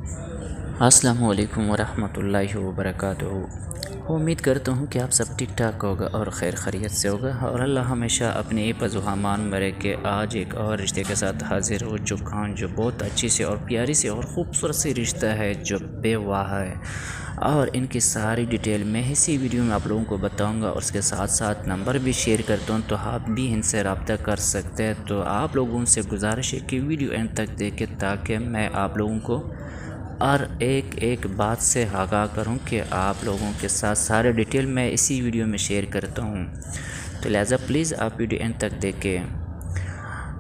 अस्सलामु अलैकुम वरहमतुल्लाहि वबरकातुहू। उम्मीद करता हूँ कि आप सब ठीक ठाक होगा और खैर खैरियत से होगा और अल्लाह हमेशा अपने पज़ुहामान मरे के आज एक और रिश्ते के साथ हाजिर हो चुका हूँ, जो बहुत अच्छी से और प्यारी से और ख़ूबसूरत सी रिश्ता है, जो बेवाह है। और इनकी सारी डिटेल मैं इसी वीडियो में आप लोगों को बताऊंगा और उसके साथ साथ नंबर भी शेयर करता हूं, तो आप भी इनसे रब्ता कर सकते हैं। तो आप लोगों से गुजारिश है कि वीडियो एंड तक देखें, ताकि मैं आप लोगों को और एक बात से आगाह करूं कि आप लोगों के साथ सारे डिटेल मैं इसी वीडियो में शेयर करता हूं। तो लिहाजा प्लीज़ आप वीडियो एंड तक देखें।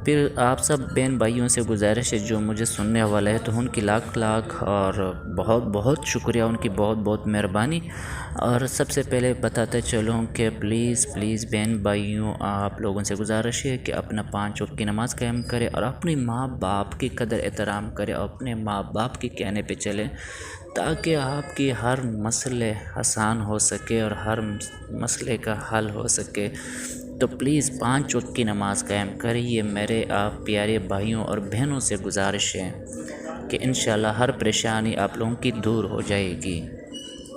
फिर आप सब बहन भाइयों से गुजारिश है जो मुझे सुनने वाले हैं, तो उनकी लाख लाख और बहुत बहुत शुक्रिया, उनकी बहुत बहुत मेहरबानी। और सबसे पहले बताते चलूँ कि प्लीज़ प्लीज़ बहन भाइयों, आप लोगों से गुजारिश है कि अपना 5 वक्त की नमाज़ कायम करें और अपने माँ बाप की कदर एहतराम करें और अपने माँ बाप के कहने पे चलें, ताकि आपकी हर मसले आसान हो सके और हर मसले का हल हो सके। तो प्लीज़ 5 वक्त की नमाज़ कायम करिए। मेरे आप प्यारे भाइयों और बहनों से गुजारिश है कि इंशाल्लाह हर परेशानी आप लोगों की दूर हो जाएगी।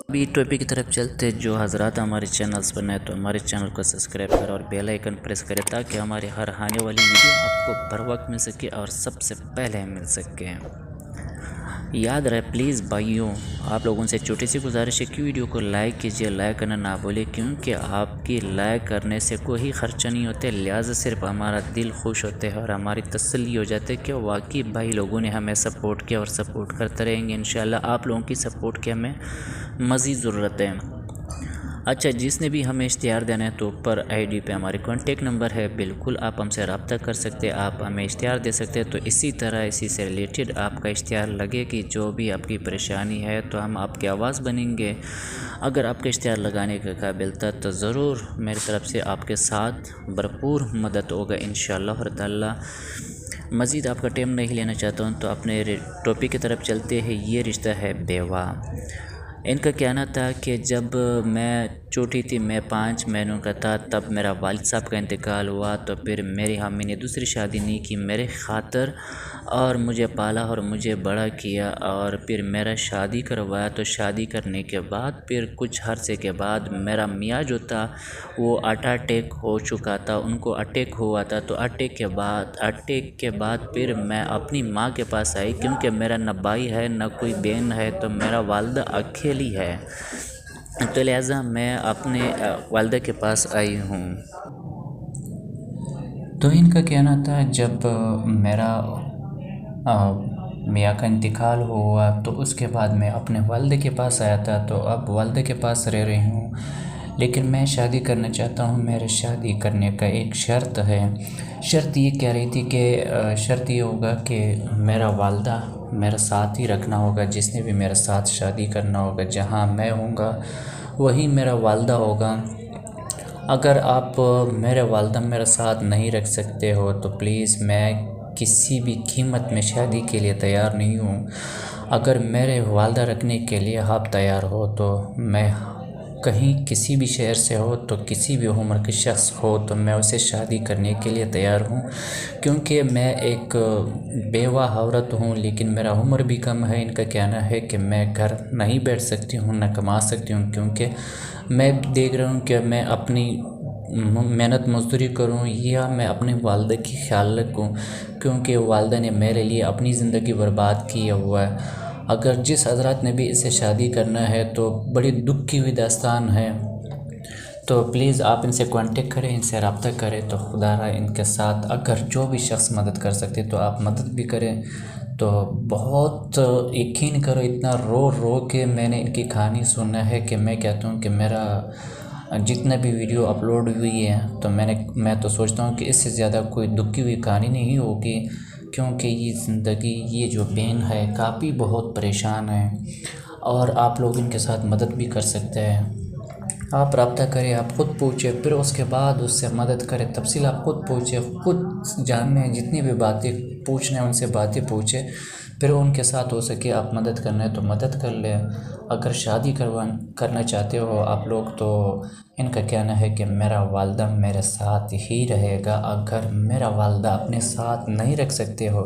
अभी टॉपिक की तरफ चलते, जो हज़रात हमारे चैनल्स पर नए तो हमारे चैनल को सब्सक्राइब करें और बेल आइकन प्रेस करें, ताकि हमारे हर आने वाली वीडियो आपको बर वक्त मिल सके और सबसे पहले मिल सके। याद रहे प्लीज़ भाइयों, आप लोगों से छोटी सी गुजारिश है कि वीडियो को लाइक कीजिए, लाइक करना ना भूलिए, क्योंकि आपकी लाइक करने से कोई ख़र्चा नहीं होते। लिहाजा सिर्फ हमारा दिल खुश होते हैं और हमारी तसल्ली हो जाती है कि वाकई भाई लोगों ने हमें सपोर्ट किया और सपोर्ट करते रहेंगे इंशाल्लाह। आप लोगों की सपोर्ट की हमें मज़ीद ज़रूरत है। अच्छा, जिसने भी हमें इश्तिहार देना है तो ऊपर आईडी पे हमारे कॉन्टेक्ट नंबर है, बिल्कुल आप हमसे रब्ता कर सकते हैं, आप हमें इश्तिहार दे सकते हैं। तो इसी तरह इसी से रिलेटेड आपका इश्तिहार लगे कि जो भी आपकी परेशानी है, तो हम आपकी आवाज़ बनेंगे। अगर आपका इश्तिहार लगाने के काबिल था तो ज़रूर मेरी तरफ़ से आपके साथ भरपूर मदद होगा इंशाअल्लाह ताला। मज़ीद आपका टाइम नहीं लेना चाहता हूँ, तो अपने टॉपिक की तरफ चलते हैं। ये रिश्ता है बेवाह। इनका कहना था कि जब मैं छोटी थी, मैं 5 महीनों का था, तब मेरा वालिद साहब का इंतकाल हुआ। तो फिर मेरी अम्मी ने दूसरी शादी नहीं की मेरे ख़ातिर और मुझे पाला और मुझे बड़ा किया और फिर मेरा शादी करवाया। तो शादी करने के बाद फिर कुछ अरसे के बाद मेरा मियाँ जो था वो अटैक हो चुका था, उनको अटैक हुआ था। तो अटैक के बाद फिर मैं अपनी माँ के पास आई, क्योंकि मेरा न भाई है न कोई बहन है, तो मेरा वालिदा अकेली है। तो लिहाजा मैं अपने वालिदा के पास आई हूँ। तो इनका कहना था जब मेरा मियाँ का इंतकाल हुआ तो उसके बाद मैं अपने वालिदा के पास आया था। तो अब वालिदा के पास रह रही हूँ, लेकिन मैं शादी करना चाहता हूँ। मेरे शादी करने का एक शर्त है। शर्त ये कह रही थी कि शर्त ये होगा कि मेरा वालिदा मेरा साथ ही रखना होगा, जिसने भी मेरे साथ शादी करना होगा, जहाँ मैं होऊंगा वहीं मेरा वालिदा होगा। अगर आप मेरे वालिदा मेरा साथ नहीं रख सकते हो तो प्लीज़, मैं किसी भी कीमत में शादी के लिए तैयार नहीं हूँ। अगर मेरे वालिदा रखने के लिए आप तैयार हो, तो मैं कहीं किसी भी शहर से हो, तो किसी भी उम्र के शख्स हो, तो मैं उसे शादी करने के लिए तैयार हूँ। क्योंकि मैं एक बेवाह औरत हूँ, लेकिन मेरा उम्र भी कम है। इनका कहना है कि मैं घर नहीं बैठ सकती हूँ, न कमा सकती हूँ, क्योंकि मैं देख रहा हूँ कि मैं अपनी मेहनत मज़दूरी करूँ या मैं अपने वालिदा की ख्याल रखूँ, क्योंकि वालिदा ने मेरे लिए अपनी ज़िंदगी बर्बाद किया हुआ है। अगर जिस हज़रात ने भी इससे शादी करना है तो बड़ी दुख की हुई दास्तान है। तो प्लीज़ आप इनसे कांटेक्ट करें, इनसे रब्ता करें। तो खुदा इनके साथ अगर जो भी शख्स मदद कर सकते तो आप मदद भी करें। तो बहुत यकीन करो, इतना रो रो के मैंने इनकी कहानी सुना है कि मैं कहता हूँ कि मेरा जितना भी वीडियो अपलोड हुई है, तो मैं तो सोचता हूँ कि इससे ज़्यादा कोई दुख की हुई कहानी नहीं होगी, क्योंकि ये ज़िंदगी, ये जो बहन है काफ़ी बहुत परेशान है और आप लोग इनके साथ मदद भी कर सकते हैं। आप रब्ता करें, आप ख़ुद पूछें, फिर उसके बाद उससे मदद करें। तफसील आप ख़ुद पूछें, ख़ुद जानने, जितनी भी बातें पूछने हैं उनसे बातें पूछें, फिर उनके साथ हो सके आप मदद करना है तो मदद कर लें। अगर शादी करना चाहते हो आप लोग तो इनका कहना है कि मेरा वालदा मेरे साथ ही रहेगा। अगर मेरा वालदा अपने साथ नहीं रख सकते हो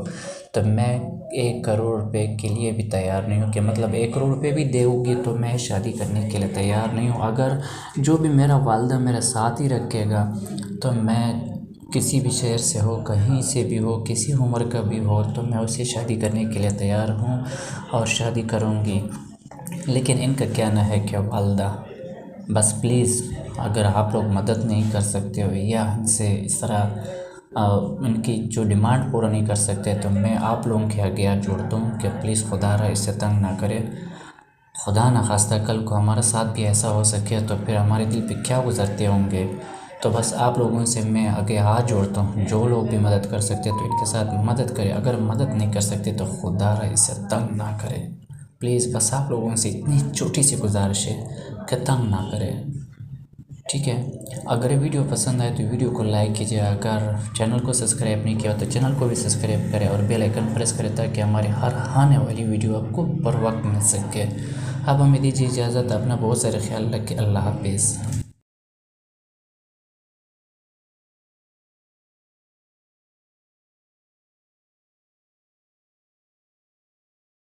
तो मैं 1 करोड़ रुपए के लिए भी तैयार नहीं हूँ, कि मतलब 1 करोड़ रुपए भी दोगे तो मैं शादी करने के लिए तैयार नहीं हूँ। अगर जो भी मेरा वालदा मेरे साथ ही रखेगा तो मैं किसी भी शहर से हो, कहीं से भी हो, किसी उम्र का भी हो, तो मैं उससे शादी करने के लिए तैयार हूँ और शादी करूँगी। लेकिन इनका कहना है कि वालदा बस प्लीज़ अगर आप लोग मदद नहीं कर सकते हो या इनसे इस तरह इनकी जो डिमांड पूरा नहीं कर सकते तो मैं आप लोगों के आगे हाथ जोड़ता हूँ कि प्लीज़ खुदा रहा इससे तंग ना करे। खुदा न खास्ता कल को हमारे साथ भी ऐसा हो सके तो फिर हमारे दिल पे क्या गुजरते होंगे। तो बस आप लोगों से मैं आगे हाथ जोड़ता हूँ, जो लोग भी मदद कर सकते तो इनके साथ मदद करें। अगर मदद नहीं कर सकते तो खुदा रहा इससे तंग ना करें। प्लीज़ बस आप लोगों से इतनी छोटी सी गुजारिश है कि तंग ना करें, ठीक है। अगर वीडियो पसंद आए तो वीडियो को लाइक कीजिए। अगर चैनल को सब्सक्राइब नहीं किया तो चैनल को भी सब्सक्राइब करें और बेल आइकन प्रेस करें ताकि हमारे हर आने वाली वीडियो आपको बर वक्त मिल सके। अब हमें दीजिए इजाज़त। अपना बहुत सारा ख्याल रखें। अल्लाह हाफिज़।